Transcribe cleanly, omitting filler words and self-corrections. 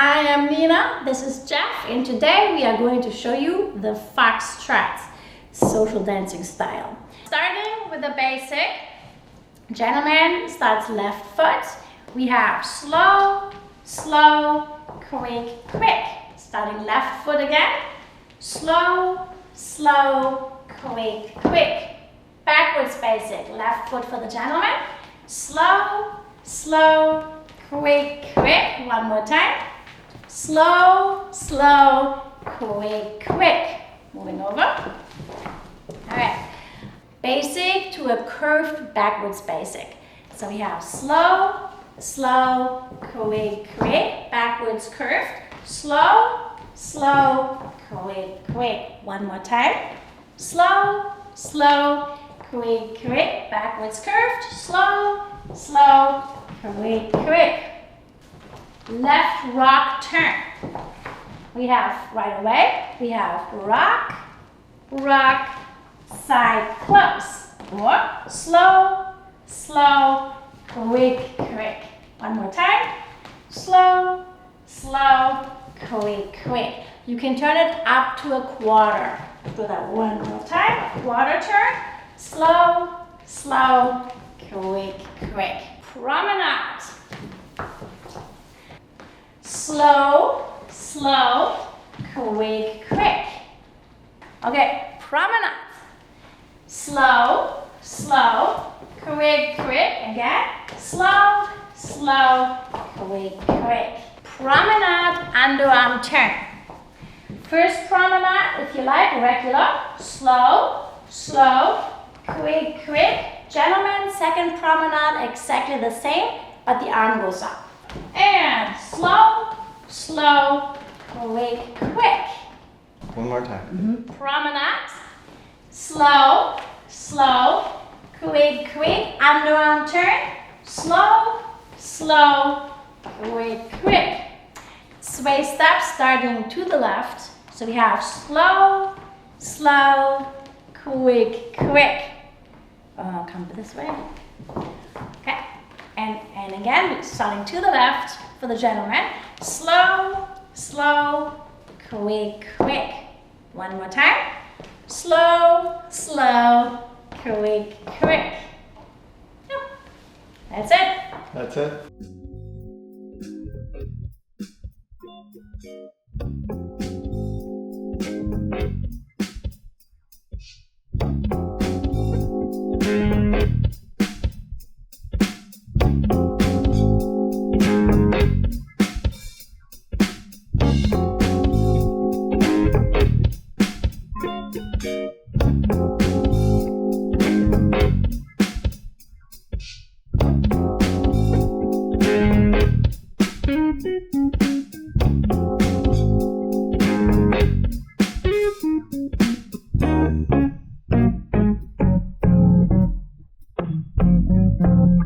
I am Nina, this is Jeff, and today we are going to show you the Foxtrot social dancing style. Starting with the basic, gentleman starts left foot. We have slow, slow, quick, quick. Starting left foot again. Slow, slow, quick, quick. Backwards basic, left foot for the gentleman. Slow, slow, quick, quick. One more time. Slow, slow, quick, quick. Moving over. All right. Basic to a curved backwards basic. So we have slow, slow, quick, quick. Backwards curved. Slow, slow, quick, quick. One more time. Slow, slow, quick, quick. Backwards curved. Slow, slow, quick, quick. Left rock turn. We have right away, we have rock, rock, side close. Or slow, slow, quick, quick. One more time. Slow, slow, quick, quick. You can turn it up to a quarter. Do that one more time. Quarter turn. Slow, slow, quick, quick. Promenade. Slow, slow, quick, quick. Okay, promenade. Slow, slow, quick, quick. Again. Slow, slow, quick, quick. Promenade under arm turn. First promenade, if you like, regular. Slow, slow, quick, quick. Gentlemen, second promenade, exactly the same, but the arm goes up. And slow, slow, quick, quick. One more time. Promenade. Slow, slow, quick, quick. Underarm turn. Slow, slow, quick, quick. Sway step starting to the left. So we have slow, slow, quick, quick. Come this way. Okay. And again, starting to the left for the gentleman. Slow, slow, quick, quick. One more time. Slow, slow, quick, quick. That's it. That's it.